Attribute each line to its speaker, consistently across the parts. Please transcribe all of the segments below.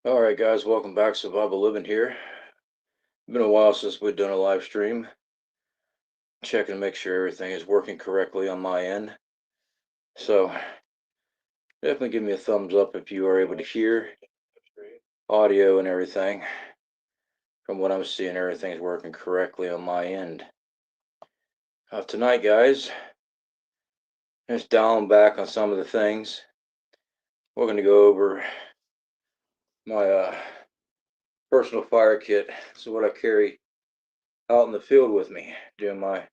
Speaker 1: Alright guys, welcome back. Survival Living here. Been a while since we've done a live stream. Checking to make sure everything is working correctly on my end. So definitely give me a thumbs up if you are able to hear audio and everything. From what I'm seeing, everything's working correctly on my end. Tonight guys, just dialing back on some of the things. We're going to go over my personal fire kit. So what I carry out in the field with me doing my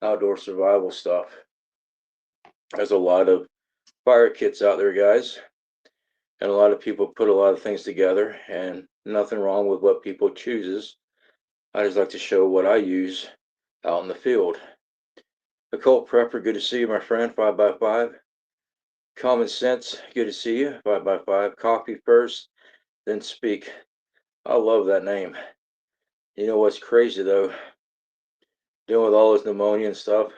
Speaker 1: outdoor survival stuff. There's a lot of fire kits out there, guys, and a lot of people put a lot of things together, and nothing wrong with what people chooses. I just like to show what I use out in the field. Occult Prepper, good to see you, my friend. 5x5. Common Sense, good to see you. 5x5. Coffee first, then speak. I love that name. You know what's crazy though? Dealing with all this pneumonia and stuff,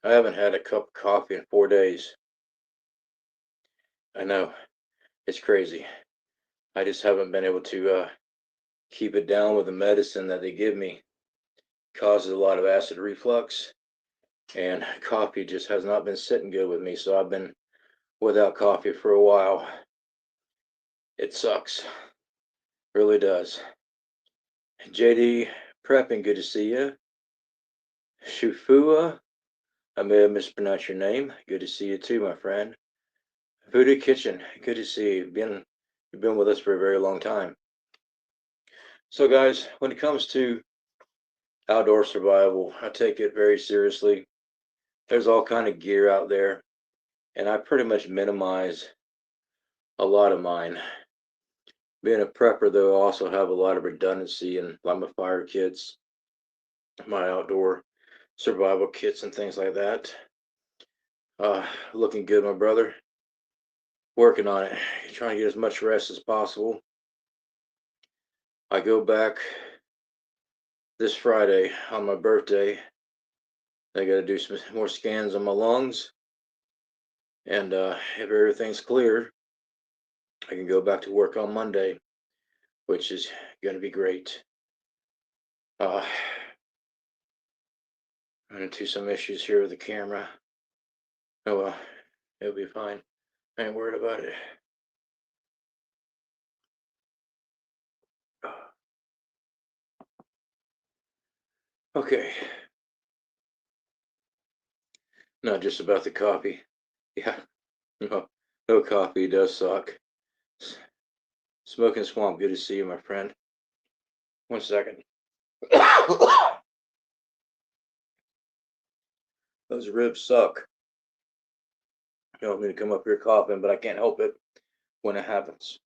Speaker 1: I haven't had a cup of coffee in 4 days. I know, it's crazy. I just haven't been able to keep it down with the medicine that they give me. Causes a lot of acid reflux, and coffee just has not been sitting good with me, so I've been without coffee for a while. It sucks, really does. JD Prepping, good to see you. Shufua, I may have mispronounced your name. Good to see you too, my friend. Voodoo Kitchen, good to see you. You've been with us for a very long time. So guys, when it comes to outdoor survival, I take it very seriously. There's all kind of gear out there, and I pretty much minimize a lot of mine. Being a prepper though, I also have a lot of redundancy in like my fire kits, my outdoor survival kits and things like that. Looking good, my brother. Working on it. Trying to get as much rest as possible. I go back this Friday on my birthday. I got to do some more scans on my lungs, and if everything's clear, I can go back to work on Monday, which is going to be great. I'm into some issues here with the camera. Oh well, it'll be fine. I ain't worried about it. Okay. Not just about the coffee. Yeah, no coffee does suck. Smoking Swamp, good to see you, my friend. 1 second. Those ribs suck. You want me to come up here coughing, but I can't help it when it happens.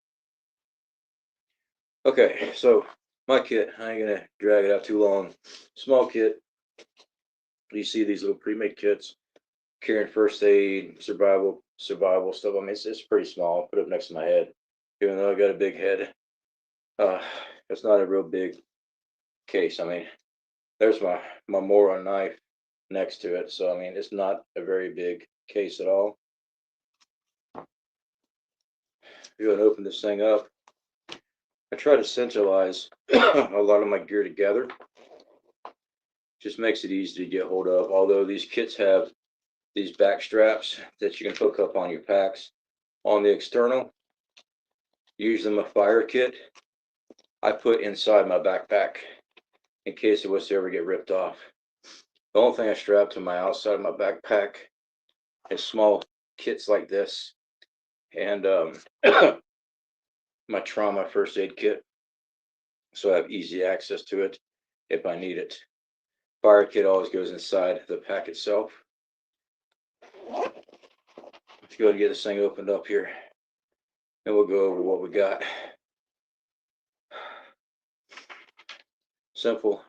Speaker 1: Okay, so my kit, I ain't gonna drag it out too long. Small kit. You see these little pre-made kits, carrying first aid, survival stuff. I mean, it's pretty small. Put it up next to my head, even though I got a big head. It's not a real big case. I mean, there's my moron knife next to it, so I mean, it's not a very big case at all. Go and open this thing up. I try to centralize a lot of my gear together. Just makes it easy to get hold of. Although these kits have these back straps that you can hook up on your packs on the external. Usually my fire kit I put inside my backpack in case it was to ever get ripped off. The only thing I strap to my outside of my backpack is small kits like this, and my trauma first aid kit, so I have easy access to it if I need it. Fire kit always goes inside the pack itself. Let's go ahead and get this thing opened up here, and we'll go over what we got. Simple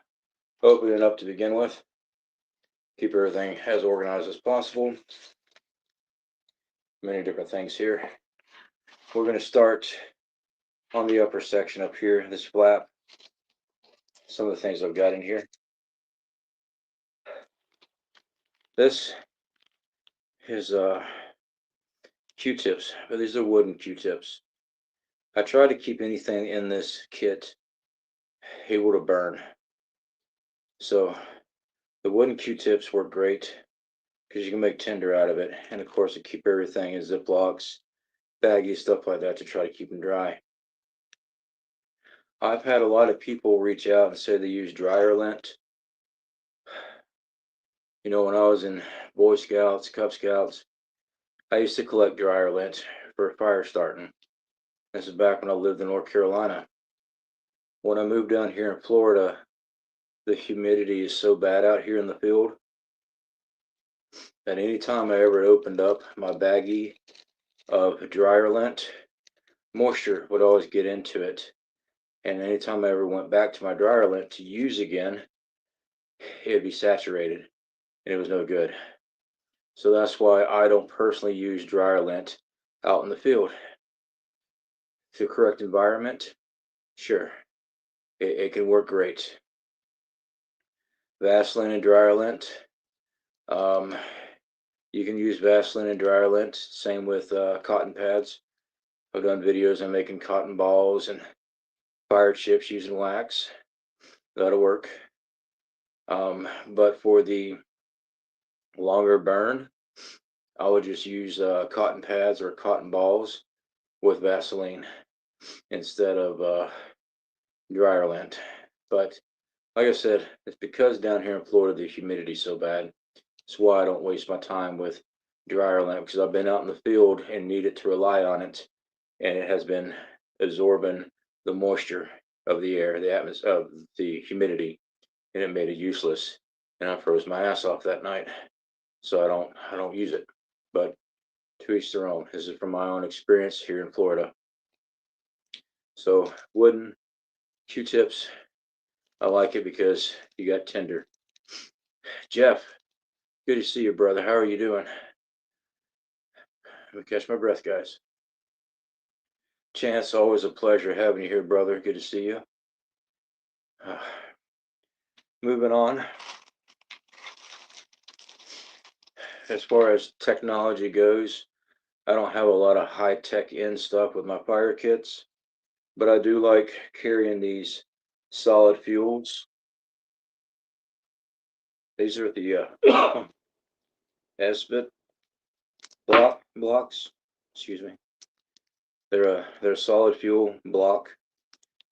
Speaker 1: opening up to begin with. Keep everything as organized as possible. Many different things here. We're going to start on the upper section up here, this flap. Some of the things I've got in here. This is Q-tips, but these are wooden Q-tips. I try to keep anything in this kit able to burn. So the wooden Q-tips work great because you can make tinder out of it. And of course, I keep everything in Ziplocs, baggies, stuff like that to try to keep them dry. I've had a lot of people reach out and say they use dryer lint. You know, when I was in Boy Scouts, Cub Scouts, I used to collect dryer lint for fire starting. This is back when I lived in North Carolina. When I moved down here in Florida, the humidity is so bad out here in the field that anytime I ever opened up my baggie of dryer lint, moisture would always get into it. And anytime I ever went back to my dryer lint to use again, it would be saturated and it was no good. So that's why I don't personally use dryer lint out in the field. The correct environment, sure, it can work great. Vaseline and dryer lint. You can use Vaseline and dryer lint. Same with cotton pads. I've done videos on making cotton balls and fire chips using wax. That'll work. But for the longer burn, I would just use cotton pads or cotton balls with Vaseline instead of dryer lint. But like I said, it's because down here in Florida the humidity's so bad. That's why I don't waste my time with dryer lint, because I've been out in the field and needed to rely on it, and it has been absorbing the moisture of the air, the atmosphere, of the humidity, and it made it useless. And I froze my ass off that night, so I don't use it. But to each their own. This is from my own experience here in Florida. So wooden Q-tips, I like it because you got tinder. Jeff, good to see you, brother. How are you doing? Let me catch my breath, guys. Chance, always a pleasure having you here, brother. Good to see you. Moving on. As far as technology goes, I don't have a lot of high-tech in stuff with my fire kits, but I do like carrying these solid fuels. These are the SBIT blocks. Excuse me. They're a solid fuel block,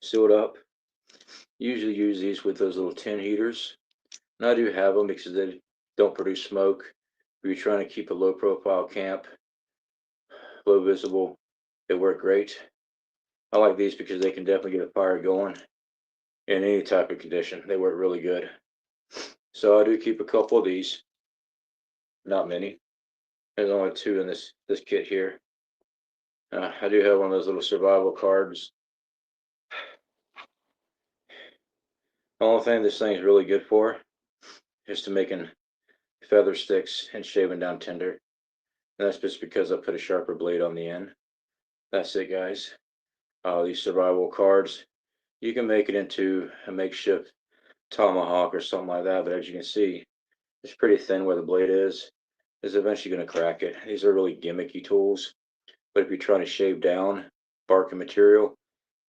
Speaker 1: sealed up. Usually use these with those little tin heaters, and I do have them because they don't produce smoke. If you're trying to keep a low-profile camp, low visible, they work great. I like these because they can definitely get a fire going in any type of condition. They work really good. So I do keep a couple of these, not many. There's only two in this kit here. I do have one of those little survival cards. The only thing this thing is really good for is to making feather sticks and shaving down tinder. And that's just because I put a sharper blade on the end. That's it, guys. These survival cards, you can make it into a makeshift tomahawk or something like that, but as you can see, it's pretty thin where the blade is. It's eventually going to crack it. These are really gimmicky tools, but if you're trying to shave down bark and material,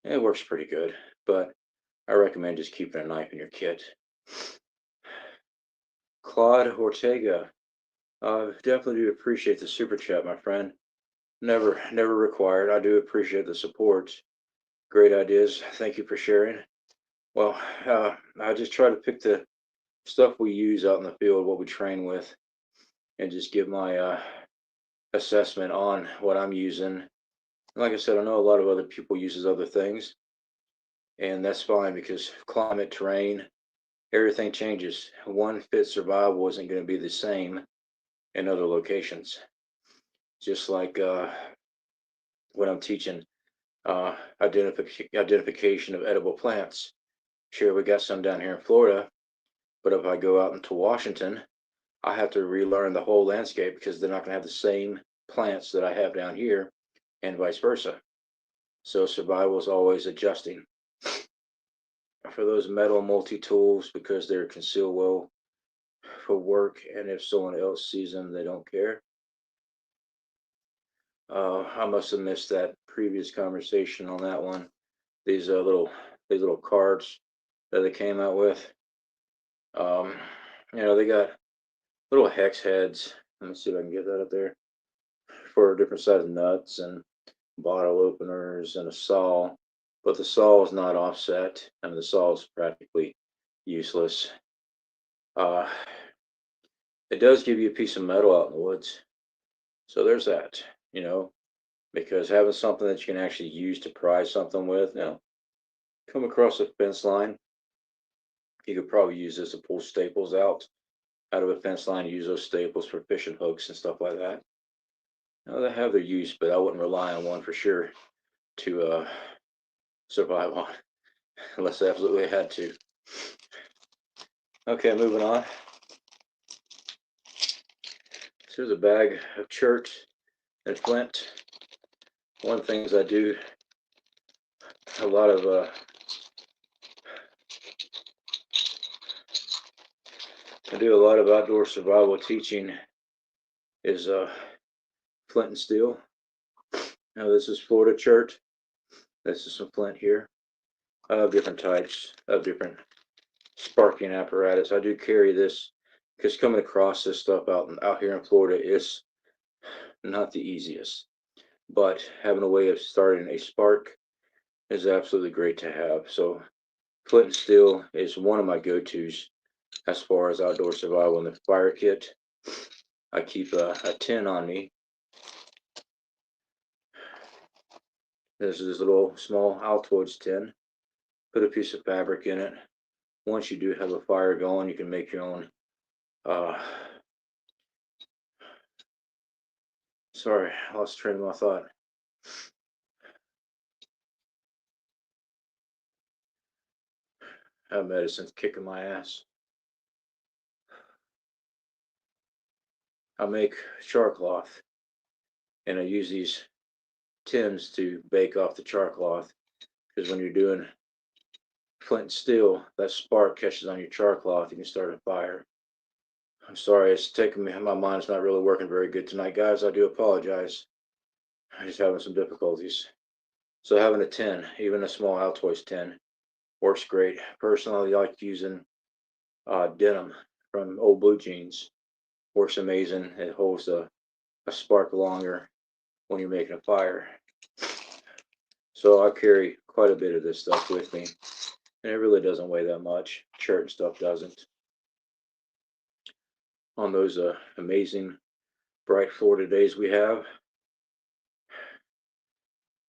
Speaker 1: it works pretty good. But I recommend just keeping a knife in your kit. Claude Ortega, definitely do appreciate the super chat, my friend. Never required. I do appreciate the support. Great ideas. Thank you for sharing. Well, I just try to pick the stuff we use out in the field, what we train with, and just give my assessment on what I'm using. Like I said, I know a lot of other people uses other things, and that's fine because climate, terrain, everything changes. One fit survival isn't going to be the same in other locations. Just like when I'm teaching identification of edible plants. Sure, we got some down here in Florida, but if I go out into Washington, I have to relearn the whole landscape because they're not going to have the same plants that I have down here, and vice versa. So survival is always adjusting. For those metal multi-tools, because they're concealed well for work, and if someone else sees them, they don't care. I must have missed that previous conversation on that one. These little cards that they came out with. Um, they got little hex heads. Let me see if I can get that up there for different size nuts and bottle openers and a saw. But the saw is not offset. I mean, the saw is practically useless. Uh, it does give you a piece of metal out in the woods. So there's that, because having something that you can actually use to pry something with, come across a fence line, you could probably use this to pull staples out of a fence line, use those staples for fishing hooks and stuff like that. They have their use, but I wouldn't rely on one for sure to survive on, unless I absolutely had to. Okay, moving on. So here's a bag of chert and Flint. One of the things I do a lot of outdoor survival teaching is flint and steel. Now this is Florida chert. This is some flint here. I have different types of different sparking apparatus. I do carry this because coming across this stuff out here in Florida is not the easiest. But having a way of starting a spark is absolutely great to have. So flint and steel is one of my go-tos as far as outdoor survival. In the fire kit, I keep a tin on me. This is this little small Altoids tin. Put a piece of fabric in it. Once you do have a fire going, you can make your own. Sorry, I lost train of my thought. That medicine's kicking my ass. I make char cloth, and I use these tins to bake off the char cloth, because when you're doing flint and steel, that spark catches on your char cloth, you can start a fire. I'm sorry, it's taking me, my mind's not really working very good tonight, guys. I do apologize. I'm just having some difficulties. So having a tin, even a small Altoids tin, works great. Personally, I like using denim from old blue jeans. Works amazing. It holds a spark longer when you're making a fire. So I carry quite a bit of this stuff with me, and it really doesn't weigh that much. Shirt and stuff doesn't. On those amazing bright Florida days we have,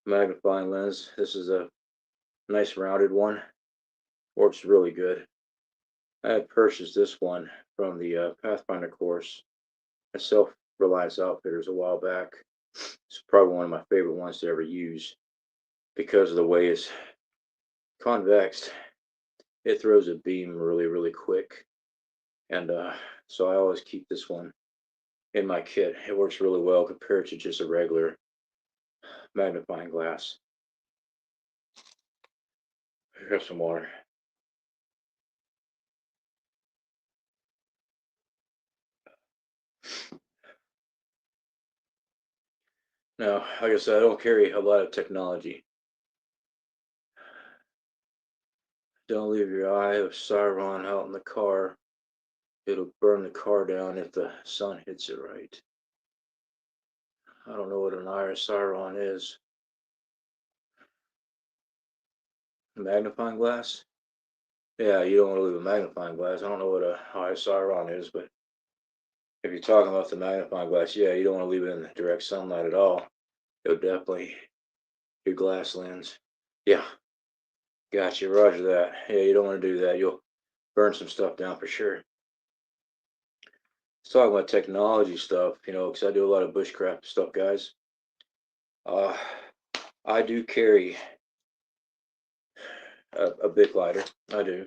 Speaker 1: magnifying lens. This is a nice rounded one. Works really good. I had purchased this one from the Pathfinder course at Self-Reliance Outfitters a while back. It's probably one of my favorite ones to ever use because of the way it's convex. It throws a beam really, really quick. And so I always keep this one in my kit. It works really well compared to just a regular magnifying glass. Here's some water. Now, like I said, I don't carry a lot of technology. Don't leave your eye of Sauron out in the car. It'll burn the car down if the sun hits it right. I don't know what an eye of Sauron is. A magnifying glass? Yeah, you don't want to leave a magnifying glass. I don't know what an eye of Sauron is, but if you're talking about the magnifying glass, yeah, you don't want to leave it in the direct sunlight at all. It'll definitely your glass lens. Yeah, gotcha. Roger that. Yeah, you don't want to do that. You'll burn some stuff down for sure. Let's talk about technology stuff, because I do a lot of bushcraft stuff, guys. I do carry a Bic lighter. I do.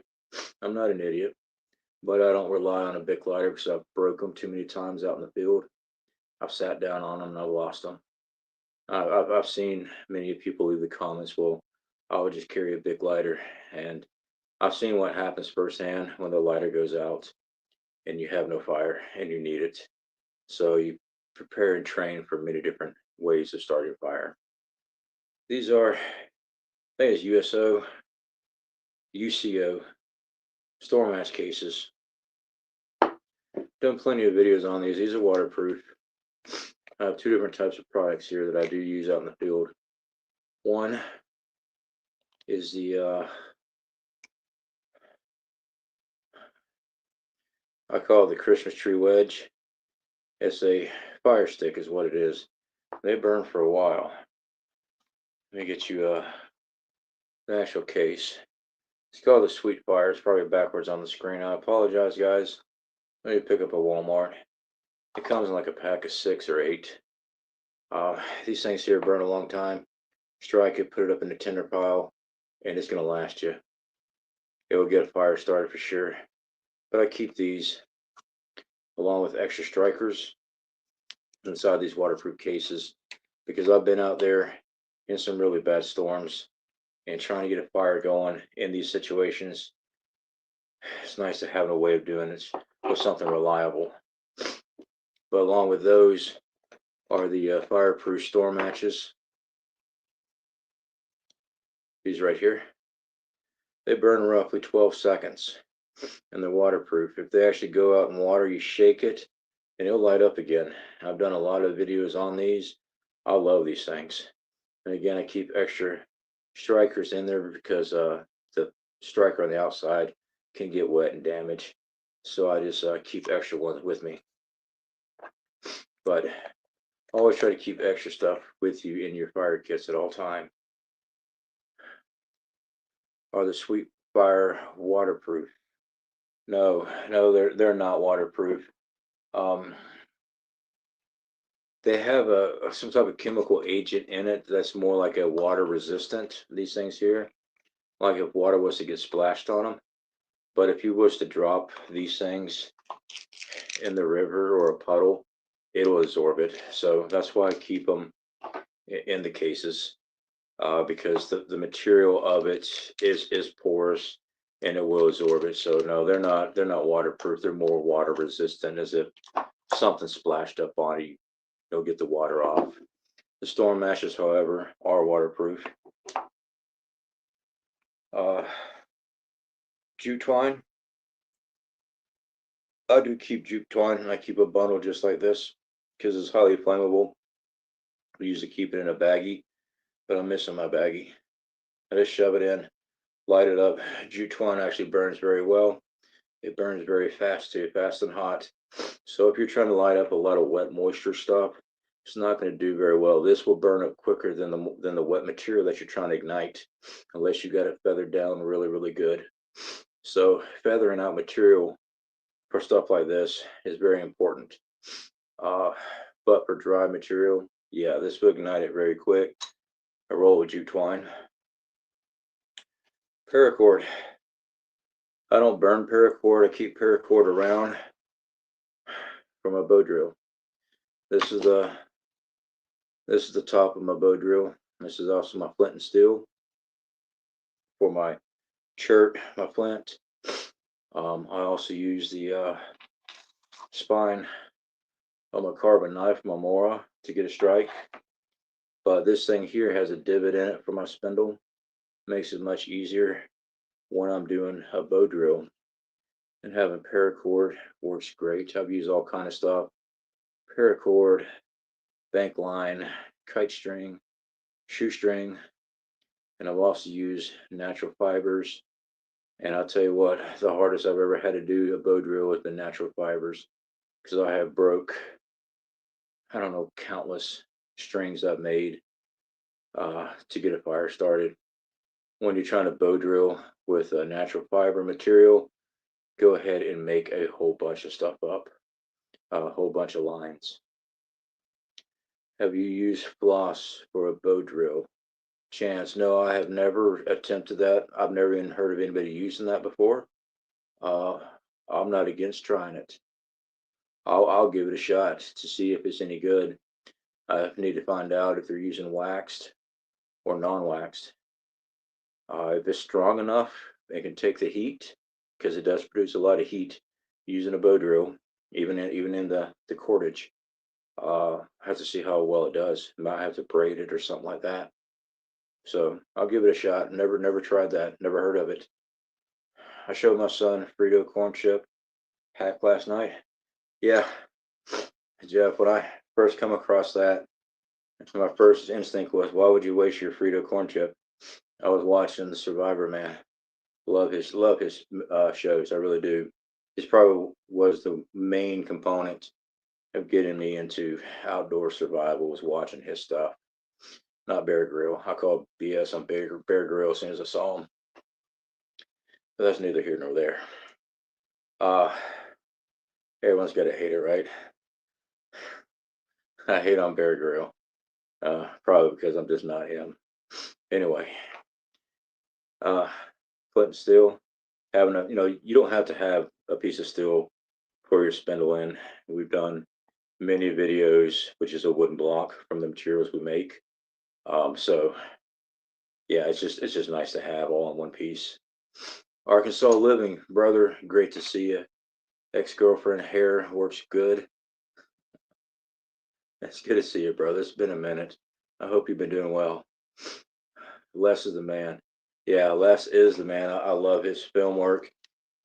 Speaker 1: I'm not an idiot, but I don't rely on a Bic lighter because I've broke them too many times out in the field. I've sat down on them and I've lost them. I've seen many people leave the comments, well, I would just carry a Bic lighter, and I've seen what happens firsthand when the lighter goes out and you have no fire and you need it. So you prepare and train for many different ways of starting fire. These are, I think it's USO, UCO storm match cases. Done plenty of videos on these. These are waterproof. I have two different types of products here that I do use out in the field. One is the I call it the Christmas tree wedge. It's a fire stick is what it is. They burn for a while. Let me get you the actual case. It's called the Sweet Fire. It's probably backwards on the screen. I apologize, guys. Let me pick up a Walmart. It comes in like a pack of 6 or 8. These things here burn a long time. Strike it, put it up in the tinder pile, and it's gonna last you. It will get a fire started for sure. But I keep these along with extra strikers inside these waterproof cases because I've been out there in some really bad storms and trying to get a fire going in these situations. It's nice to have a way of doing it with something reliable. But along with those are the fireproof storm matches. These right here. They burn roughly 12 seconds and they're waterproof. If they actually go out in water, you shake it and it'll light up again. I've done a lot of videos on these. I love these things. And again, I keep extra strikers in there because the striker on the outside can get wet and damaged. So I just keep extra ones with me. But always try to keep extra stuff with you in your fire kits at all time. Are the Sweet Fire waterproof? No, they're not waterproof. They have some type of chemical agent in it that's more like a water resistant. These things here, like if water was to get splashed on them. But if you was to drop these things in the river or a puddle, it'll absorb it. So that's why I keep them in the cases because the material of it is porous and it will absorb it. So no, they're not waterproof. They're more water resistant, as if something splashed up on you, you'll get the water off. The storm matches, however, are waterproof. Jute twine. I do keep jute twine, and I keep a bundle just like this because it's highly flammable. I usually keep it in a baggie, but I'm missing my baggie. I just shove it in, light it up. Jute twine actually burns very well. It burns very fast too, fast and hot. So if you're trying to light up a lot of wet moisture stuff, it's not going to do very well. This will burn up quicker than the wet material that you're trying to ignite, unless you got it feathered down really good. So feathering out material for stuff like this is very important. But for dry material, yeah, this will ignite it very quick. I roll with jute twine. Paracord. I don't burn paracord. I keep paracord around for my bow drill. This is the top of my bow drill. This is also my flint and steel for my chert, my flint. I also use the spine of my carbon knife, my Mora, to get a strike. But this thing here has a divot in it for my spindle. Makes it much easier when I'm doing a bow drill. And having paracord works great. I've used all kind of stuff. Paracord, bank line, kite string, shoestring, and I've also used natural fibers. And I'll tell you what, the hardest I've ever had to do a bow drill with the natural fibers, because I have broke, I don't know, countless strings I've made to get a fire started. When you're trying to bow drill with a natural fiber material, go ahead and make a whole bunch of stuff up, a whole bunch of lines. Have you used floss for a bow drill? Chance? No, I have never attempted that. I've never even heard of anybody using that before. I'm not against trying it. I'll give it a shot to see if it's any good. I need to find out if they're using waxed or non-waxed. If it's strong enough, it can take the heat, because it does produce a lot of heat using a bow drill, even in the cordage. I have to see how well it does. Might have to braid it or something like that. So I'll give it a shot. Never tried that. Never heard of it. I showed my son Frito corn chip hack last night. Yeah, Jeff, when I first come across that, my first instinct was, why would you waste your Frito corn chip? I was watching The Survivor, man. Love his shows. I really do. This probably was the main component of getting me into outdoor survival, was watching his stuff. Not Bear Grylls. I call BS on Bear Grylls as soon as I saw him. But that's neither here nor there. Uh, Everyone's got to hate it, right? I hate on Bear Grylls. Probably because I'm just not him. Anyway, Flint steel, having a, you don't have to have a piece of steel for your spindle in. We've done many videos, which is a wooden block from the materials we make. So yeah, it's just nice to have all in one piece. Arkansas Living, brother, great to see you. Ex-girlfriend hair works good. It's good to see you, brother. It's been a minute. I hope you've been doing well. Les is the man. Yeah, Les is the man. I love his film work,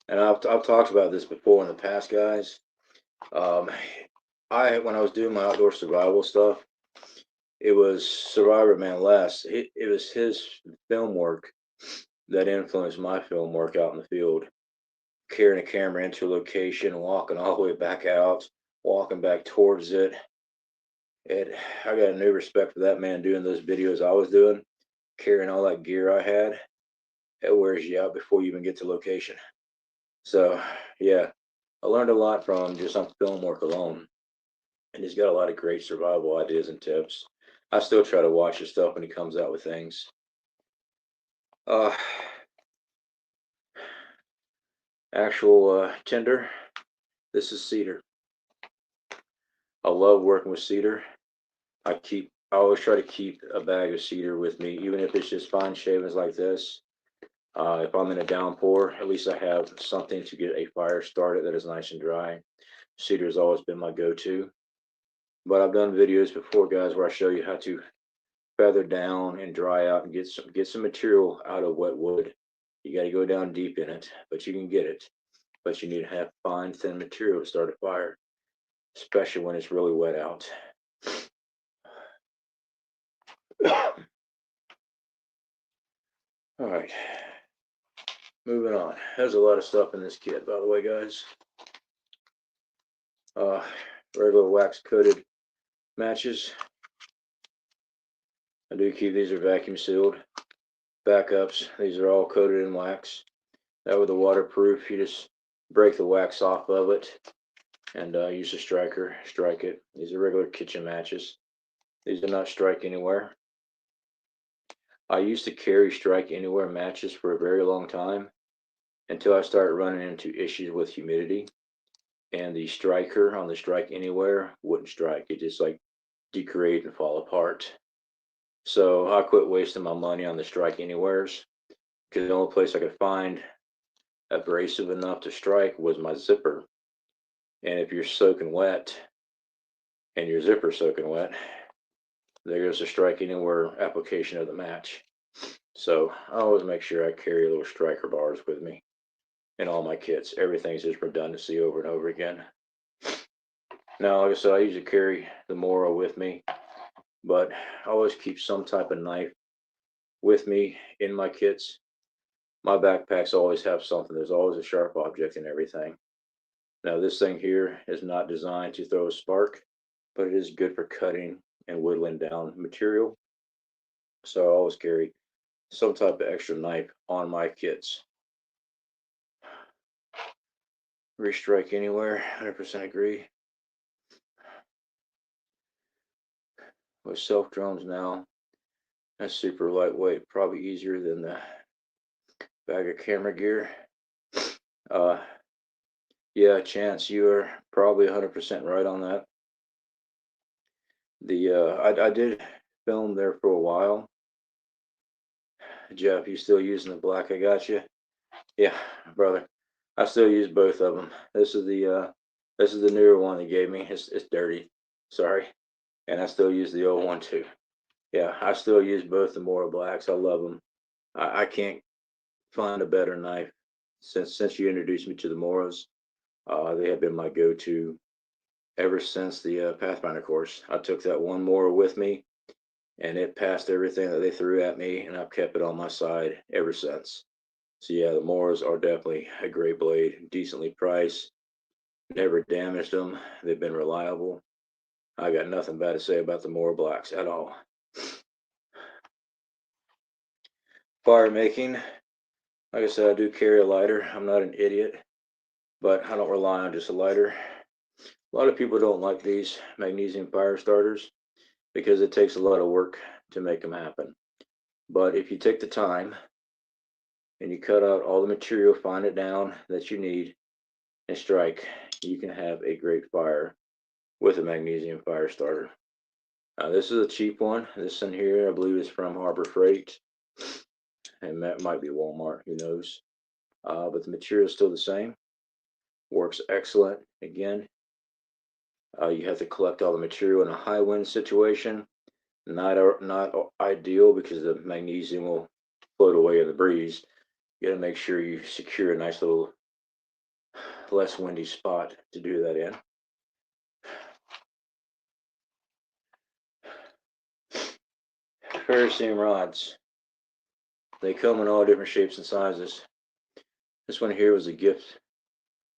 Speaker 1: and I've talked about this before in the past, guys. Um, when I was doing my outdoor survival stuff, it was Survivor Man Les. It was his film work that influenced my film work out in the field. Carrying a camera into a location, walking all the way back out, walking back towards it. I got a new respect for that man doing those videos I was doing, carrying all that gear I had. It wears you out before you even get to location. So yeah, I learned a lot from just on film work alone. And he's got a lot of great survival ideas and tips. I still try to watch his stuff when he comes out with things. Uh, Actual tinder. This is cedar. I love working with cedar. I always try to keep a bag of cedar with me, even if it's just fine shavings like this. If I'm in a downpour, at least I have something to get a fire started that is nice and dry. Cedar has always been my go-to. But I've done videos before, guys, where I show you how to feather down and dry out and get some material out of wet wood. You got to go down deep in it, but you can get it. But you need to have fine, thin material to start a fire, especially when it's really wet out. All right, moving on. There's a lot of stuff in this kit, by the way, guys. Regular wax coated matches. I do keep these are vacuum sealed. Backups, these are all coated in wax. That with the waterproof, you just break the wax off of it and use a striker, strike it. These are regular kitchen matches. These are not strike anywhere. I used to carry strike anywhere matches for a very long time until I started running into issues with humidity, and the striker on the strike anywhere wouldn't strike. It just like degrade and fall apart. So I quit wasting my money on the strike anywheres, because the only place I could find abrasive enough to strike was my zipper. And if you're soaking wet and your zipper soaking wet, there goes the strike anywhere application of the match. So I always make sure I carry little striker bars with me in all my kits. Everything's just redundancy over and over again. Now, like I said, I usually carry the Moro with me, but I always keep some type of knife with me in my kits. My backpacks always have something. There's always a sharp object in everything. Now, this thing here is not designed to throw a spark, but it is good for cutting and whittling down material. So I always carry some type of extra knife on my kits. Restrike anywhere, 100% agree. With self drones now, that's super lightweight, probably easier than the bag of camera gear. Yeah, Chance, you are probably 100% right on that. I did film there for a while. Jeff, you still using the black? I got you. Yeah, brother, I still use both of them. This is the newer one they gave me. It's dirty, sorry, and I still use the old one too. Yeah, I still use both the Mora Blacks. I love them. I can't find a better knife since you introduced me to the Moras. They have been my go-to ever since the Pathfinder course. I took that one Mora with me, and it passed everything that they threw at me, and I've kept it on my side ever since. So yeah, the Moras are definitely a great blade, decently priced, never damaged them. They've been reliable. I got nothing bad to say about the Mora Blacks at all. Fire making, like I said, I do carry a lighter. I'm not an idiot, but I don't rely on just a lighter. A lot of people don't like these magnesium fire starters because it takes a lot of work to make them happen. But if you take the time and you cut out all the material, find it down that you need, and strike, you can have a great fire with a magnesium fire starter. This is a cheap one. This in here, I believe, is from Harbor Freight, and that might be Walmart. Who knows? But the material is still the same. Works excellent. Again, you have to collect all the material in a high wind situation. Not ideal because the magnesium will float away in the breeze. You got to make sure you secure a nice little less windy spot to do that in. Ferrocerium rods. They come in all different shapes and sizes. This one here was a gift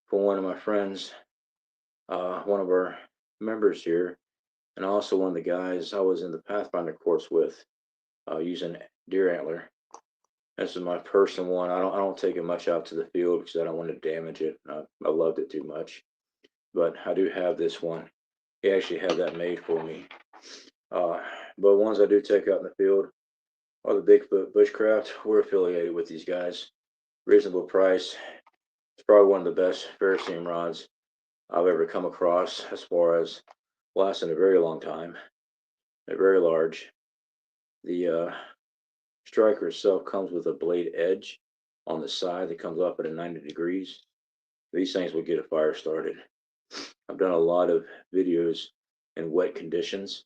Speaker 1: from one of my friends, one of our members here, and also one of the guys I was in the Pathfinder course with, using deer antler. This is my personal one. I don't take it much out to the field because I don't want to damage it. I loved it too much, but I do have this one. He actually had that made for me. But ones I do take out in the field are the Bigfoot Bushcraft. We're affiliated with these guys. Reasonable price. It's probably one of the best ferrocerium rods I've ever come across as far as lasting a very long time. They're very large. The striker itself comes with a blade edge on the side that comes up at 90 degrees. These things will get a fire started. I've done a lot of videos in wet conditions,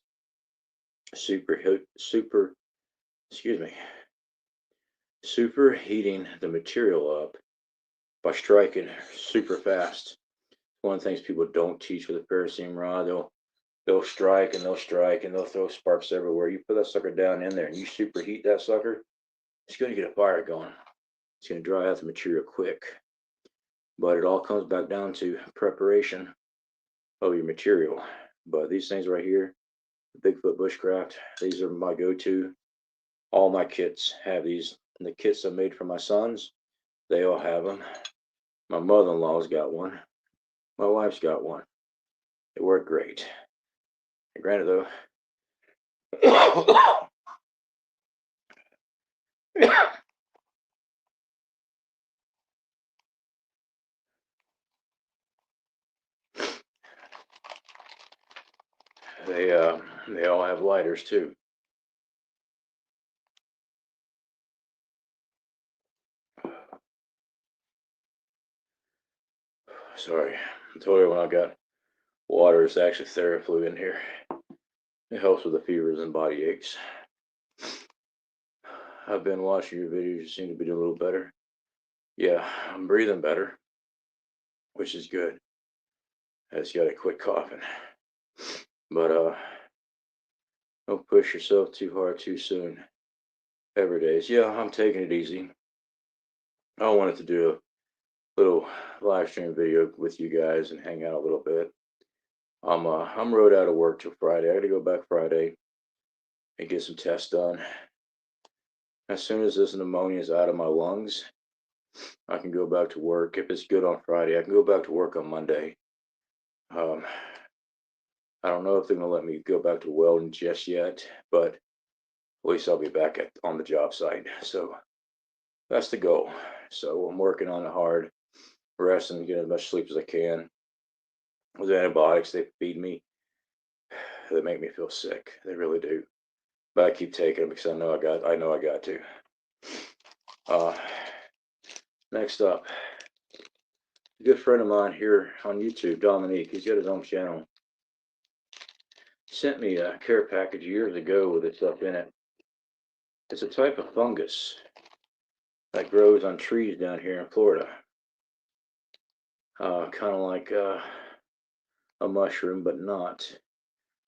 Speaker 1: superheating the material up by striking super fast. One of the things people don't teach with a ferrocerium rod. They'll strike and they'll strike and they'll throw sparks everywhere. You put that sucker down in there and you superheat that sucker, it's going to get a fire going. It's going to dry out the material quick. But it all comes back down to preparation of your material. But these things right here, the Bigfoot Bushcraft, these are my go-to. All my kits have these. And the kits I made for my sons, they all have them. My mother-in-law's got one. My wife's got one. They work great. And granted though, they all have lighters too. Sorry, I told you when I got water, it's actually Theraflu in here. It helps with the fevers and body aches. I've been watching your videos. You seem to be doing a little better. Yeah, I'm breathing better, which is good. I just gotta quit coughing. But don't push yourself too hard too soon. Every day. Yeah, I'm taking it easy. I wanted to do a little live stream video with you guys and hang out a little bit. I'm rode out of work till Friday. I gotta go back Friday and get some tests done. As soon as this pneumonia is out of my lungs, I can go back to work. If it's good on Friday, I can go back to work on Monday. I don't know if they're gonna let me go back to welding just yet, but at least I'll be back on the job site. So that's the goal. So I'm working on it hard, resting, getting as much sleep as I can. Those antibiotics they feed me, they make me feel sick. They really do. But I keep taking them because I know I got to. Next up, a good friend of mine here on YouTube, Dominique. He's got his own channel. sent me a care package years ago with this stuff in it. It's a type of fungus that grows on trees down here in Florida. Kind of like a mushroom, but not.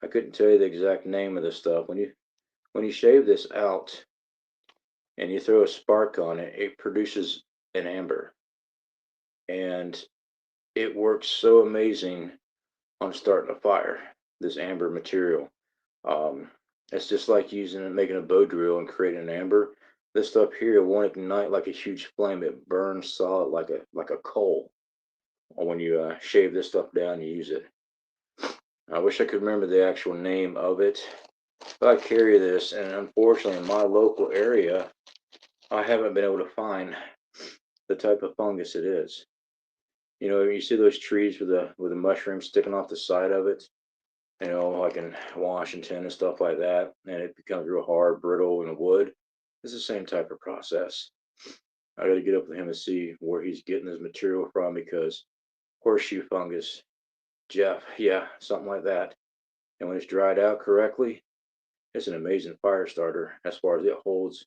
Speaker 1: I couldn't tell you the exact name of this stuff. When you shave this out and you throw a spark on it, it produces an amber, and it works so amazing on starting a fire. This amber material, it's just like making a bow drill and creating an amber. This stuff here won't ignite like a huge flame. It burns solid like a coal. When you shave this stuff down, you use it. I wish I could remember the actual name of it, but I carry this, and unfortunately, in my local area, I haven't been able to find the type of fungus it is. You know, you see those trees with the mushrooms sticking off the side of it, you know, like in Washington and stuff like that, and it becomes real hard, brittle in the wood. It's the same type of process. I got to get up with him and see where he's getting his material from, because horseshoe fungus, Jeff, yeah, something like that. And when it's dried out correctly, it's an amazing fire starter. As far as it holds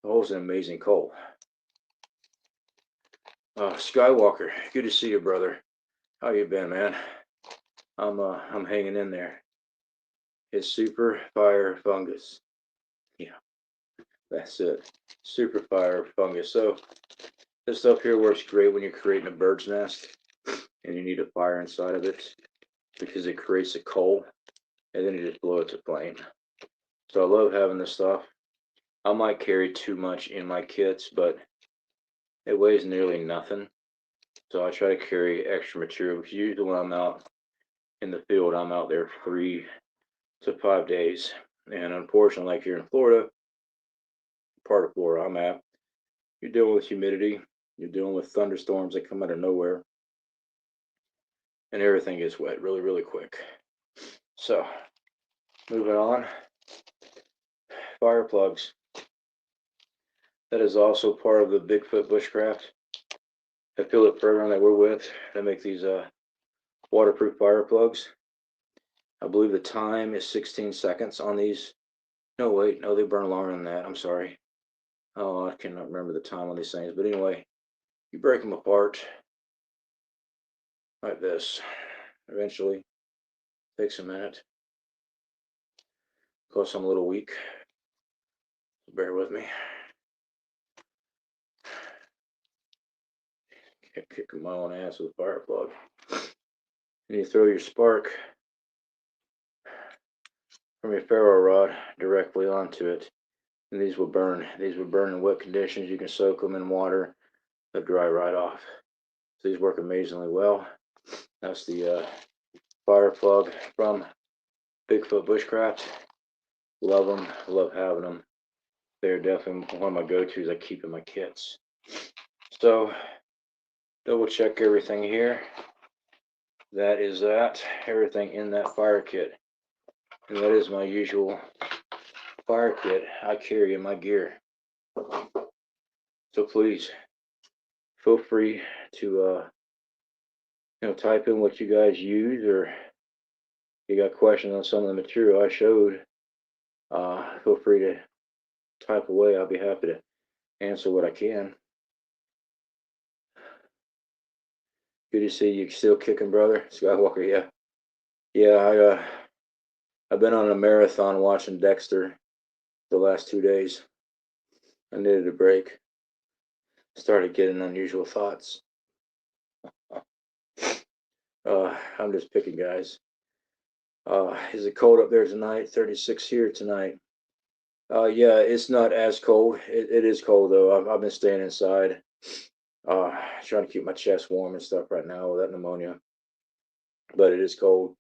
Speaker 1: an amazing coal. Skywalker, good to see you, brother. How you been, man? I'm hanging in there. It's super fire fungus. Yeah, that's it. Super fire fungus. So this stuff here works great when you're creating a bird's nest and you need a fire inside of it, because it creates a coal, and then you just blow it to flame. So I love having this stuff. I might carry too much in my kits, but it weighs nearly nothing. So I try to carry extra material, because usually when I'm out in the field, I'm out there 3 to 5 days. And unfortunately, like here in Florida, part of Florida I'm at, you're dealing with humidity, you're dealing with thunderstorms that come out of nowhere, and everything gets wet really, really quick. So, moving on, fire plugs. That is also part of the Bigfoot bushcraft affiliate program that we're with. They make these waterproof fire plugs. I believe the time is 16 seconds on these. No, wait, no, they burn longer than that. I'm sorry. Oh, I cannot remember the time on these things. But anyway, you break them apart like this. Eventually, takes a minute. Of course, I'm a little weak. Bear with me. Kicking my own ass with a fire plug. And you throw your spark from your ferro rod directly onto it. And these will burn. These will burn in wet conditions. You can soak them in water. They'll dry right off. So these work amazingly well. That's the fire plug from Bigfoot Bushcraft. Love them. Love having them. They're definitely one of my go-tos I keep in my kits. So, double check everything here. That is that. Everything in that fire kit. And that is my usual fire kit I carry in my gear. So please, feel free to type in what you guys use, or you got questions on some of the material I showed. Feel free to type away. I'll be happy to answer what I can. Good to see you still kicking, brother. Skywalker, yeah. Yeah, I've been on a marathon watching Dexter the last 2 days. I needed a break. Started getting unusual thoughts. I'm just picking, guys. Is it cold up there tonight? 36 here tonight. Yeah, it's not as cold. It is cold though. I've been staying inside. Trying to keep my chest warm and stuff right now with that pneumonia. But it is cold.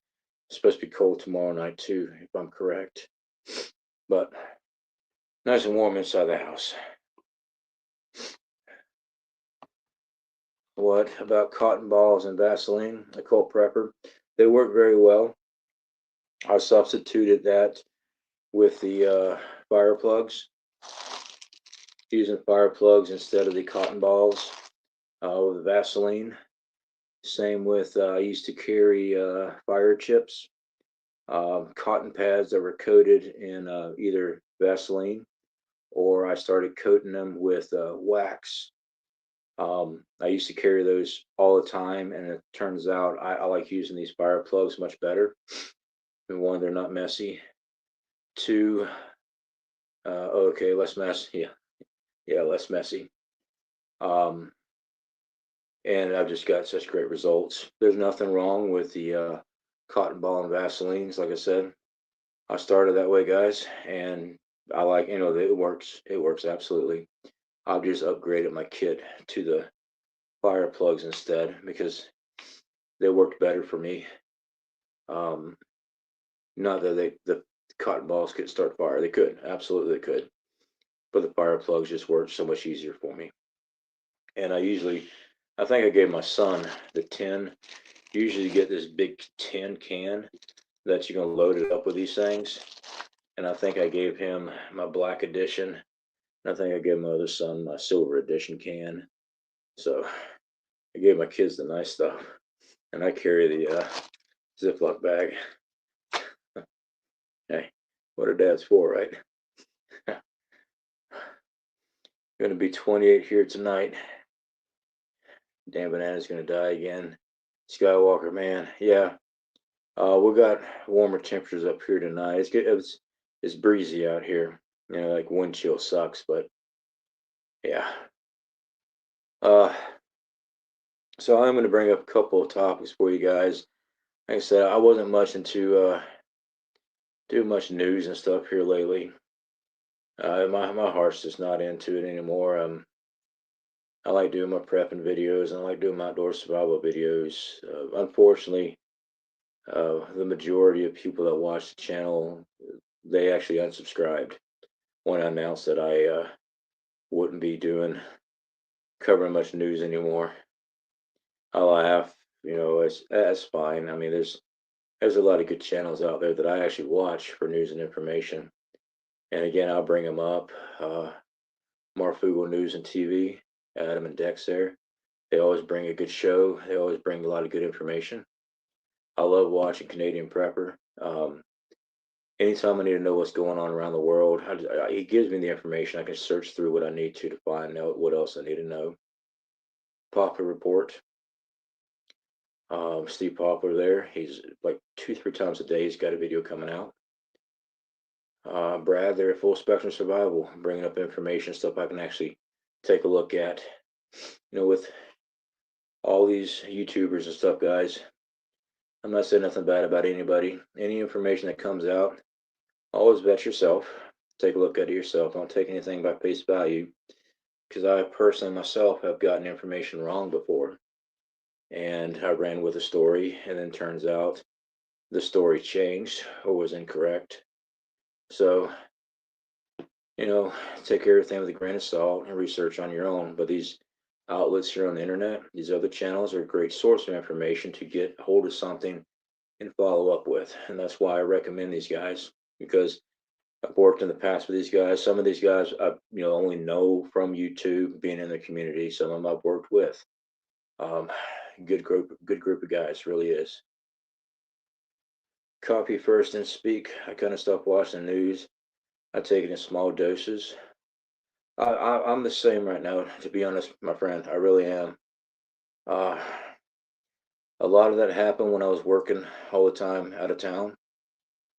Speaker 1: It's supposed to be cold tomorrow night too, if I'm correct. But nice and warm inside the house. What about cotton balls and Vaseline, a cold prepper? They work very well. I substituted that with the fire plugs, using fire plugs instead of the cotton balls with Vaseline. Same with, I used to carry fire chips. cotton pads that were coated in either Vaseline, or I started coating them with wax. I used to carry those all the time, and it turns out I like using these fire plugs much better. And one, they're not messy. Two, okay, less mess. Yeah, less messy. Um, and I've just got such great results. There's nothing wrong with the cotton ball and Vaselines. Like I said, I started that way, guys, and I like, it works. It works absolutely. I've just upgraded my kit to the fire plugs instead because they worked better for me. Um, Not that the cotton balls could start fire. They could, absolutely they could. But the fire plugs just worked so much easier for me. And I think I gave my son the tin. Usually you get this big tin can that you're gonna load it up with these things. And I think I gave him my black edition. And I think I gave my other son my silver edition can. So I gave my kids the nice stuff. And I carry the Ziploc bag. Hey, what are dads for, right? Gonna be 28 here tonight. Dan Banana's gonna die again. Skywalker, man. Yeah. We got warmer temperatures up here tonight. It's good. It's breezy out here. Like wind chill sucks, but yeah. Uh, so I'm gonna bring up a couple of topics for you guys. Like I said, I wasn't much into doing much news and stuff here lately. My heart's just not into it anymore. I like doing my prepping videos and I like doing my outdoor survival videos. Unfortunately, the majority of people that watch the channel, they actually unsubscribed when I announced that I wouldn't be covering much news anymore. I laugh, that's fine. I mean, there's a lot of good channels out there that I actually watch for news and information. And again, I'll bring them up. Marfugal News and TV, Adam and Dex there. They always bring a good show. They always bring a lot of good information. I love watching Canadian Prepper. Anytime I need to know what's going on around the world, he gives me the information. I can search through what I need to find out what else I need to know. Poplar Report. Steve Poplar there. He's like 2, 3 times a day. He's got a video coming out. Brad there at Full Spectrum Survival, bringing up information, stuff I can actually take a look at. With all these YouTubers and stuff, guys, I'm not saying nothing bad about anybody. Any information that comes out, always vet yourself. Take a look at it yourself. Don't take anything by face value, because I personally myself have gotten information wrong before. And I ran with a story, and then turns out the story changed or was incorrect. So, take everything with a grain of salt and research on your own. But these outlets here on the internet, these other channels are a great source of information to get hold of something and follow up with. And that's why I recommend these guys, because I've worked in the past with these guys. Some of these guys I only know from YouTube, being in the community. Some of them I've worked with. Good group of guys, really is. Copy first and speak. I kind of stopped watching the news. I take it in small doses. I'm the same right now, to be honest, my friend. I really am. Uh, a lot of that happened when I was working all the time out of town.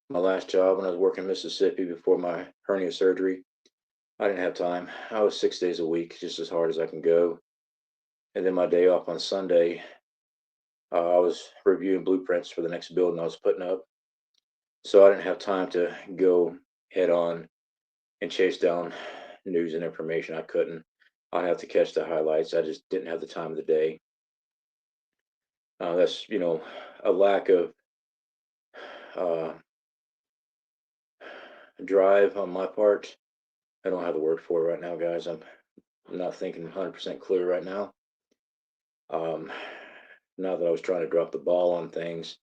Speaker 1: My last job, when I was working in Mississippi before my hernia surgery, I didn't have time. I was 6 days a week, just as hard as I can go. And then my day off on Sunday, I was reviewing blueprints for the next building I was putting up. So I didn't have time to go head on and chase down news and information. I couldn't. I have to catch the highlights. I just didn't have the time of the day. That's a lack of uh, drive on my part. I don't have the word for it right now, guys. I'm not thinking 100% clear right now. Not that I was trying to drop the ball on things,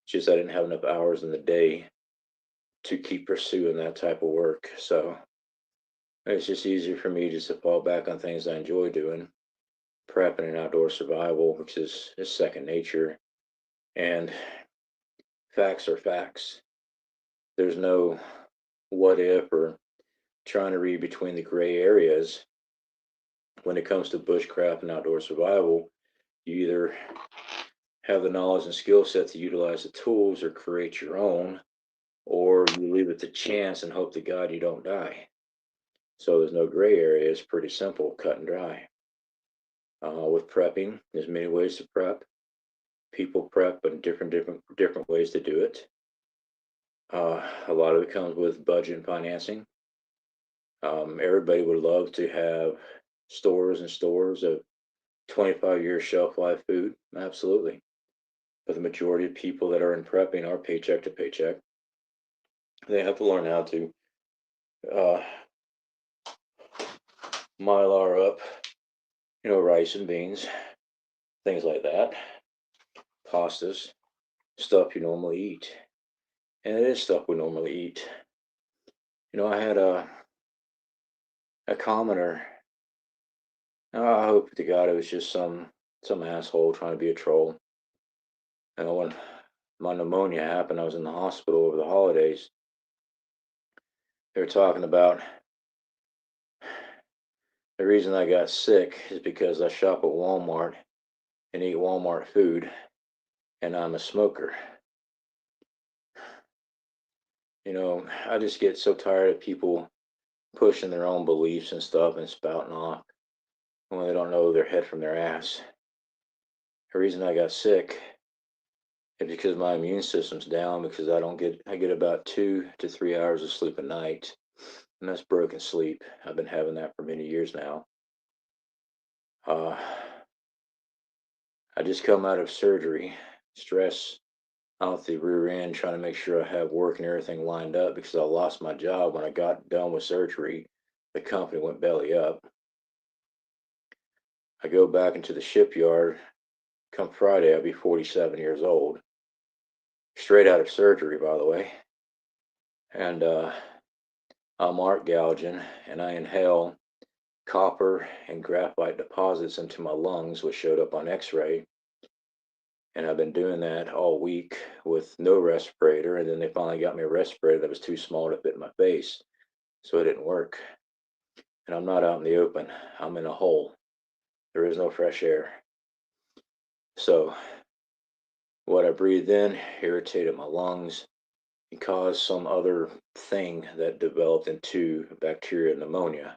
Speaker 1: just I didn't have enough hours in the day to keep pursuing that type of work. So it's just easier for me just to fall back on things I enjoy doing, prepping and outdoor survival, which is second nature. And facts are facts. there's no what if or trying to read between the gray areas when it comes to bushcraft and outdoor survival. You either have the knowledge and skill set to utilize the tools or create your own, or you leave it to chance and hope to God you don't die. So there's no gray area. It's pretty simple, cut and dry. With prepping, there's many ways to prep. People prep, but different ways to do it. A lot of it comes with budget and financing. Everybody would love to have stores and stores of 25-year shelf life food. Absolutely. But the majority of people that are in prepping are paycheck to paycheck. They have to learn how to uh, mylar up, rice and beans, things like that, pastas, stuff you normally eat. And it is stuff we normally eat. I had a commenter. I hope to God it was just some asshole trying to be a troll. When my pneumonia happened, I was in the hospital over the holidays. They were talking about the reason I got sick is because I shop at Walmart and eat Walmart food, and I'm a smoker. I just get so tired of people pushing their own beliefs and stuff and spouting off when they don't know their head from their ass. The reason I got sick is because my immune system's down because I get about 2 to 3 hours of sleep a night, and that's broken sleep. I've been having that for many years now. I just come out of surgery, stress out the rear end, trying to make sure I have work and everything lined up because I lost my job when I got done with surgery. The company went belly up. I go back into the shipyard. Come Friday, I'll be 47 years old. Straight out of surgery, by the way. And I'm art gouging, and I inhale copper and graphite deposits into my lungs, which showed up on x-ray. And I've been doing that all week with no respirator. And then they finally got me a respirator that was too small to fit my face. So it didn't work. And I'm not out in the open. I'm in a hole. There is no fresh air. So what I breathed in irritated my lungs and caused some other thing that developed into bacteria pneumonia.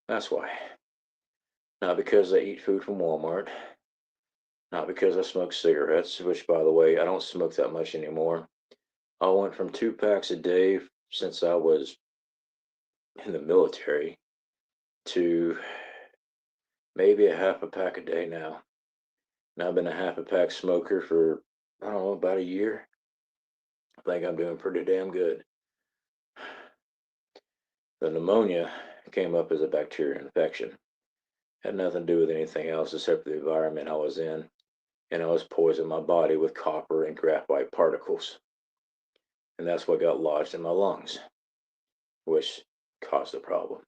Speaker 1: That's why. Not because I eat food from Walmart. Not because I smoke cigarettes, which, by the way, I don't smoke that much anymore. I went from 2 packs a day since I was in the military to maybe a half a pack a day now. And I've been a half a pack smoker for, I don't know, about a year. I think I'm doing pretty damn good. The pneumonia came up as a bacterial infection. Had nothing to do with anything else except the environment I was in. And I was poisoning my body with copper and graphite particles. And that's what got lodged in my lungs, which caused the problem.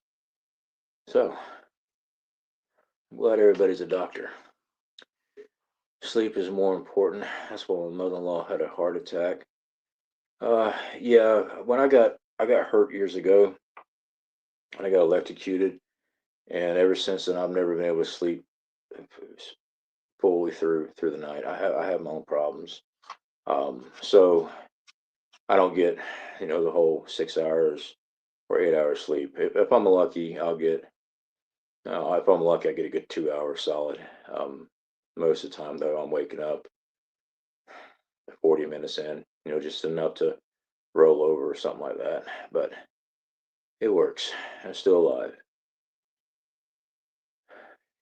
Speaker 1: So, I'm glad everybody's a doctor. Sleep is more important. That's why my mother-in-law had a heart attack. Yeah, when I got hurt years ago, and I got electrocuted, and ever since then I've never been able to sleep fully through the night. I have my own problems. So I don't get, the whole 6 hours or 8 hours sleep. If I'm lucky, I'll get. If I'm lucky, I get a good 2 hours solid. Most of the time, though, I'm waking up 40 minutes in, just enough to roll over or something like that. But it works. I'm still alive.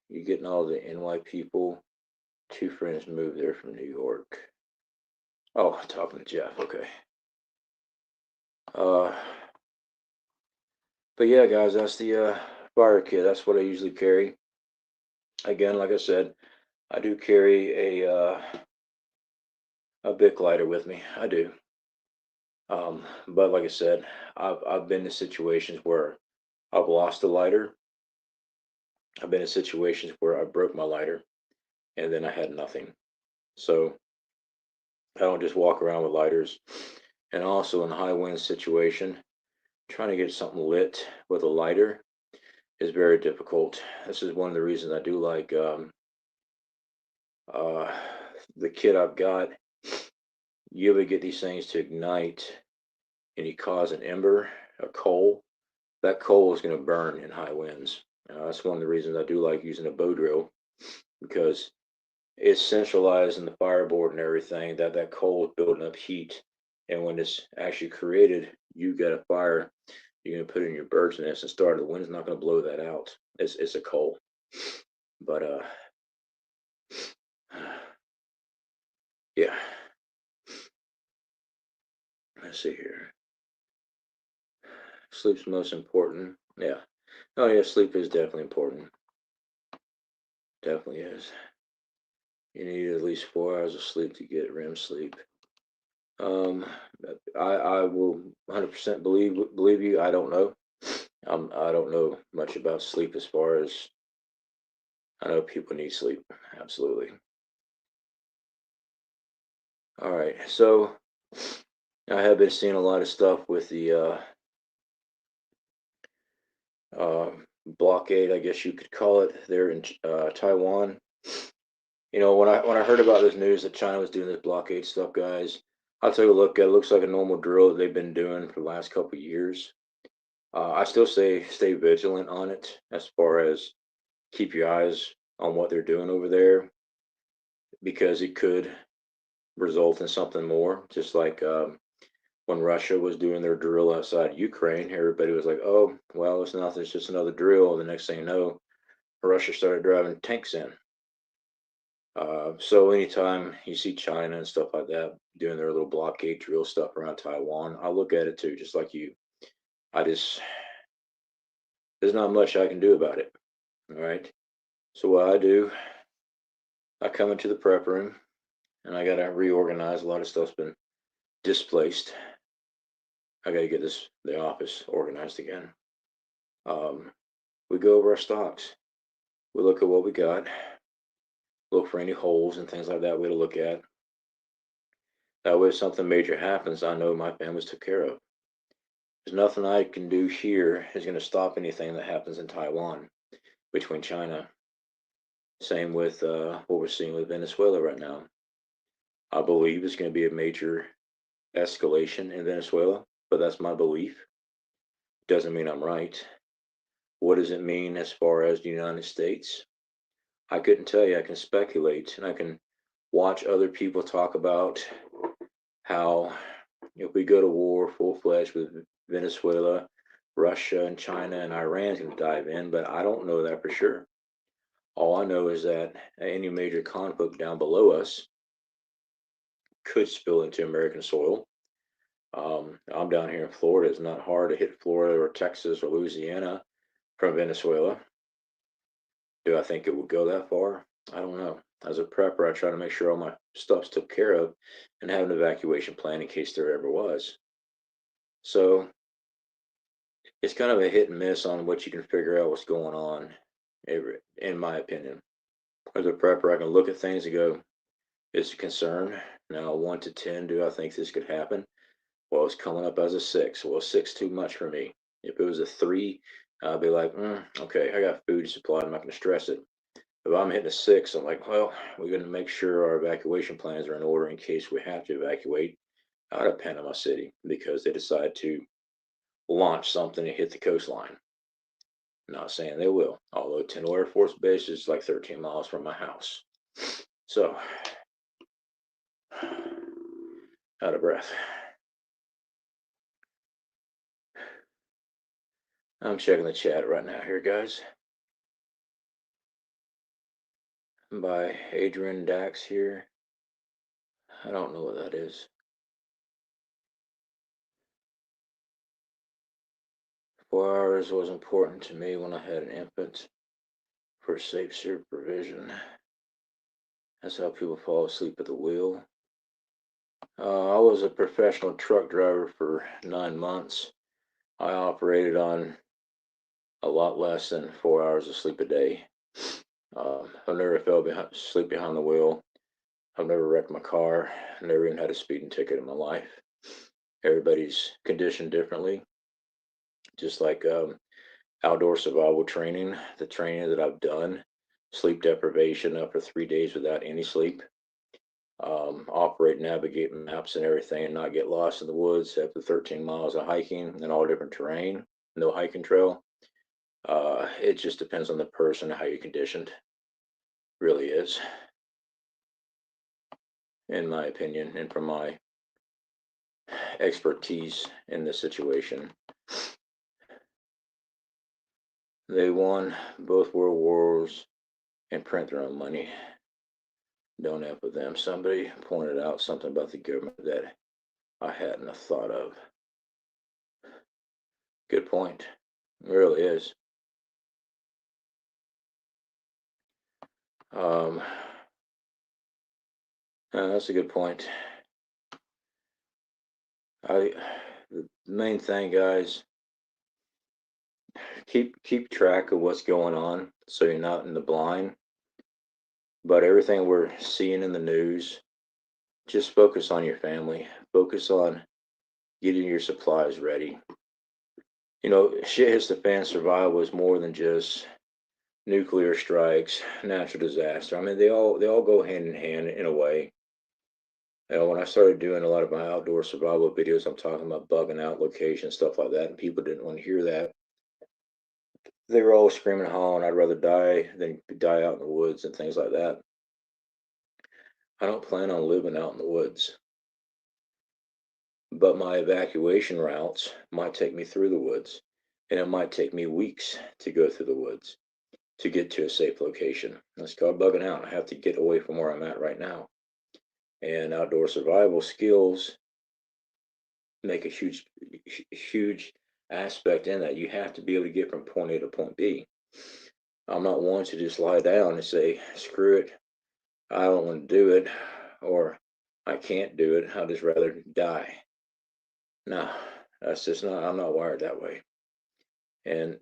Speaker 1: You getting all the NY people? Two friends moved there from New York. Oh, talking to Jeff. Okay. Uh, but yeah, guys, that's the fire kit. That's what I usually carry. Again, like I said, I do carry a Bic lighter with me. I do. But like I said, I've been in situations where I've lost a lighter. I've been in situations where I broke my lighter and then I had nothing. So I don't just walk around with lighters And also in a high wind situation, trying to get something lit with a lighter is very difficult. This is one of the reasons I do like uh, the kit I've got. You ever get these things to ignite and you cause an ember, a coal, that coal is going to burn in high winds. That's one of the reasons I do like using a bow drill, because it's centralized in the fireboard and everything, that coal is building up heat. And when it's actually created, you got a fire, you're going to put it in your bird's nest and start. The wind's not going to blow that out. It's a coal. But yeah. Let's see here. Sleep's most important. Yeah. Oh yeah, sleep is definitely important. Definitely is. You need at least 4 hours of sleep to get REM sleep. Um, I will 100% believe you. I don't know. I don't know much about sleep as far as I know people need sleep. Absolutely. All right. So I have been seeing a lot of stuff with the uh, blockade, I guess you could call it, there in Taiwan. You know, when I heard about this news that China was doing this blockade stuff, guys, I took a look at it. It looks like a normal drill that they've been doing for the last couple of years. I still say stay vigilant on it as far as keep your eyes on what they're doing over there, because it could result in something more. Just like when Russia was doing their drill outside Ukraine, everybody was like, "Oh, well, it's nothing. It's just another drill." The next thing you know, Russia started driving tanks in. So anytime you see China and stuff like that doing their little blockade drill stuff around Taiwan, I look at it too, just like you. I just there's not much I can do about it. All right. So what I do, I come into the prep room and I gotta reorganize. A lot of stuff's been displaced. I gotta get the office organized again. Um, we go over our stocks. We look at what we got. Look for any holes and things like that we to look at. That way, if something major happens, I know my family's took care of. There's nothing I can do here is going to stop anything that happens in Taiwan between China. Same with what we're seeing with Venezuela right now. I believe it's going to be a major escalation in Venezuela, but that's my belief. Doesn't mean I'm right. What does it mean as far as the United States? I couldn't tell you. I can speculate, and I can watch other people talk about how if we go to war full-fledged with Venezuela, Russia and China and Iran can dive in, but I don't know that for sure. All I know is that any major conflict down below us could spill into American soil. I'm down here in Florida. It's not hard to hit Florida or Texas or Louisiana from Venezuela. Do I think it will go that far? I don't know. As a prepper, I try to make sure all my stuff's took care of and have an evacuation plan in case there ever was. So it's kind of a hit and miss on what you can figure out what's going on, in my opinion. As a prepper, I can look at things and go, it's a concern. Now, 1 to 10, do I think this could happen? Well, it's coming up as a 6. Well, 6 too much for me. If it was a 3, I'd be like, okay, I got food supply. I'm not going to stress it. If I'm hitting a 6, I'm like, well, we're going to make sure our evacuation plans are in order in case we have to evacuate out of Panama City because they decide to launch something and hit the coastline. I'm not saying they will, although Tyndall Air Force Base is like 13 miles from my house. So, out of breath. I'm checking the chat right now here, guys. By Adrian Dax here. I don't know what that is. 4 hours was important to me when I had an infant for safe supervision. That's how people fall asleep at the wheel. I was a professional truck driver for 9 months. I operated on a lot less than 4 hours of sleep a day. I've never fell asleep behind the wheel. I've never wrecked my car. Never even had a speeding ticket in my life. Everybody's conditioned differently, just like outdoor survival training, the training that I've done, sleep deprivation up for 3 days without any sleep, operate, navigate maps and everything and not get lost in the woods after 13 miles of hiking and all different terrain, no hiking trail. It just depends on the person, how you're conditioned, really is, in my opinion, and from my expertise in this situation. They won both world wars and print their own money. Don't F with them. Somebody pointed out something about the government that I hadn't thought of. Good point. It really is. That's a good point. The main thing, guys, keep track of what's going on so you're not in the blind. But everything we're seeing in the news, just focus on your family. Focus on getting your supplies ready. You know, shit hits the fan. Survival is more than just nuclear strikes, natural disaster. I mean, they all go hand in hand in a way. You know, when I started doing a lot of my outdoor survival videos, I'm talking about bugging out locations, stuff like that, and people didn't want to hear that. They were always screaming and hollering, I'd rather die than die out in the woods and things like that. I don't plan on living out in the woods, but my evacuation routes might take me through the woods, and it might take me weeks to go through the woods to get to a safe location. That's called bugging out. I have to get away from where I'm at right now. And outdoor survival skills make a huge aspect in that. You have to be able to get from point A to point B. I'm not one to just lie down and say, screw it, I don't want to do it, or I can't do it, I'd just rather die. No, that's just not, I'm not wired that way. And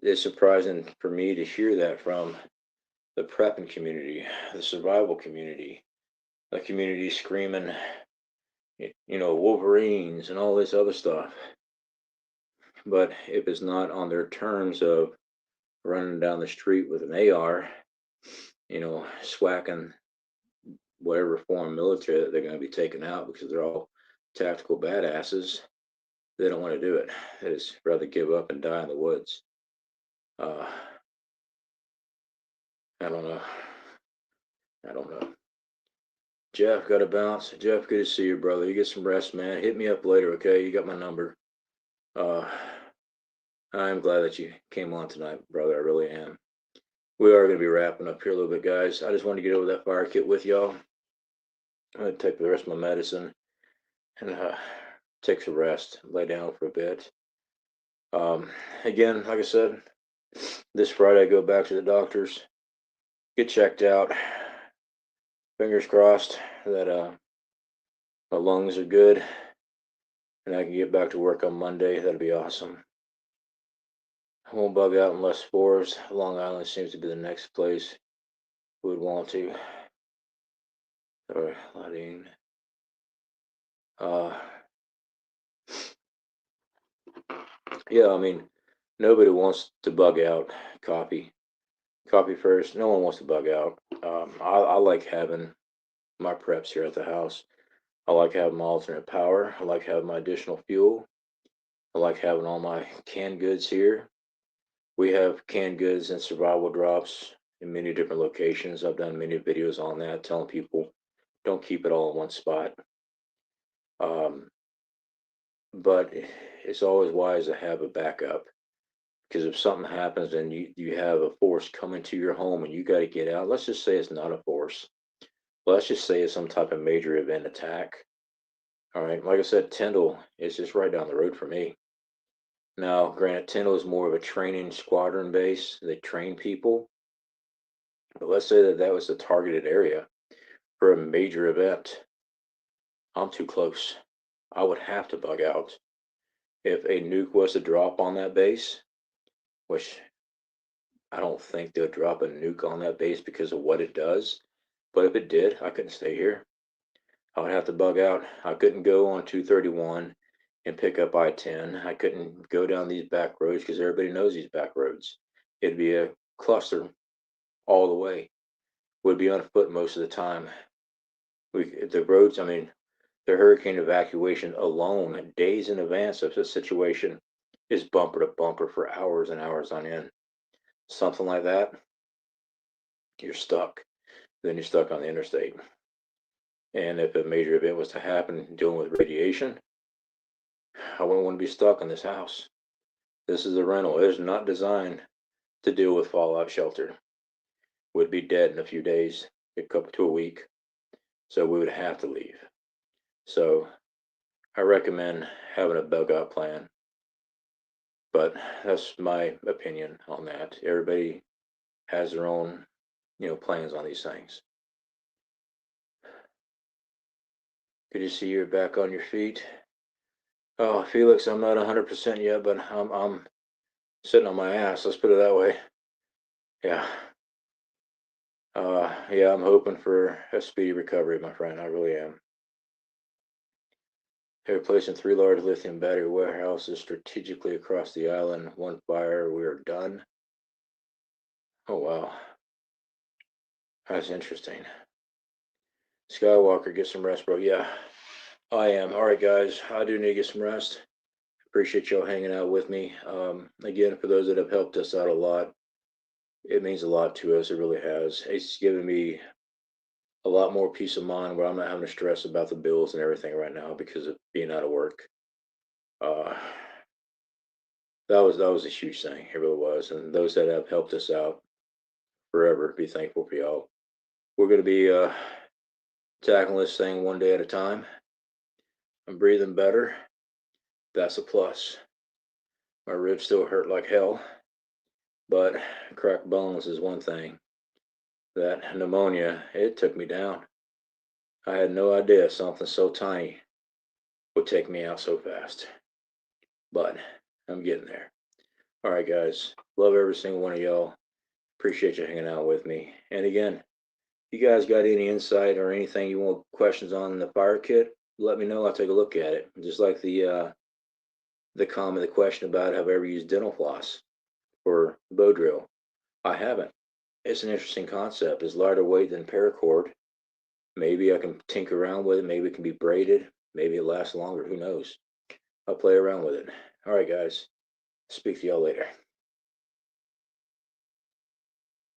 Speaker 1: it's surprising for me to hear that from the prepping community, the survival community, the community screaming, you know, Wolverines and all this other stuff. But if it's not on their terms of running down the street with an AR, you know, swacking whatever foreign military that they're going to be taking out because they're all tactical badasses, they don't want to do it. They just rather give up and die in the woods. I don't know. I don't know. Jeff, got to bounce. Jeff, good to see you, brother. You get some rest, man. Hit me up later, okay? You got my number. I'm glad that you came on tonight, brother. I really am. We are going to be wrapping up here a little bit, guys. I just wanted to get over that fire kit with y'all. I'm going to take the rest of my medicine and take some rest, lay down for a bit. Again, like I said, this Friday I go back to the doctors, get checked out. Fingers crossed that my lungs are good and I can get back to work on Monday. That'd be awesome. I won't bug out unless spores. Long Island seems to be the next place we would want to. Sorry, Ladine. Yeah, I mean, nobody wants to bug out. Copy first. No one wants to bug out. I like having my preps here at the house. I like having my alternate power. I like having my additional fuel. I like having all my canned goods here. We have canned goods and survival drops in many different locations. I've done many videos on that, telling people don't keep it all in one spot. But it's always wise to have a backup, because if something happens and you have a force coming to your home and you got to get out, let's just say it's not a force. Let's just say it's some type of major event attack. All right, like I said, Tyndall is just right down the road for me. Now, granted, Tyndall is more of a training squadron base. They train people. But let's say that was the targeted area for a major event. I'm too close. I would have to bug out. If a nuke was to drop on that base, which I don't think they'll drop a nuke on that base because of what it does. But if it did, I couldn't stay here. I would have to bug out. I couldn't go on 231 and pick up I-10. I couldn't go down these back roads because everybody knows these back roads. It'd be a cluster all the way. Would be on foot most of the time. The roads, I mean, the hurricane evacuation alone, days in advance of the situation, is bumper to bumper for hours and hours on end. Something like that, you're stuck. Then you're stuck on the interstate. And if a major event was to happen dealing with radiation, I wouldn't want to be stuck in this house. This is a rental. It is not designed to deal with fallout shelter. Would be dead in a few days, a couple to a week. So we would have to leave. So I recommend having a bug out plan. But that's my opinion on that. Everybody has their own, plans on these things. Good to see you're back on your feet. Oh, Felix, I'm not 100% yet, but I'm sitting on my ass. Let's put it that way. Yeah. Yeah, I'm hoping for a speedy recovery, my friend. I really am. They're placing 3 large lithium battery warehouses strategically across the island. One fire, we are done. Oh, wow. That's interesting. Skywalker, get some rest, bro. Yeah, I am. All right, guys. I do need to get some rest. Appreciate y'all hanging out with me. Again, for those that have helped us out a lot, it means a lot to us. It really has. It's given me a lot more peace of mind where I'm not having to stress about the bills and everything right now because of being out of work. Uh, that was a huge thing. It really was. And those that have helped us out forever, be thankful for y'all. We're going to be tackling this thing one day at a time. I'm breathing better. That's a plus. My ribs still hurt like hell, but cracked bones is one thing. That pneumonia, it took me down. I had no idea something so tiny would take me out so fast, but I'm getting there. All right, guys. Love every single one of y'all. Appreciate you hanging out with me. And again, if you guys got any insight or anything you want questions on the fire kit, let me know. I'll take a look at it. Just like the comment, the question about have I ever used dental floss for bow drill. I haven't. It's an interesting concept. It's lighter weight than paracord. Maybe I can tinker around with it. Maybe it can be braided. Maybe it lasts longer. Who knows? I'll play around with it. All right, guys. Speak to y'all later.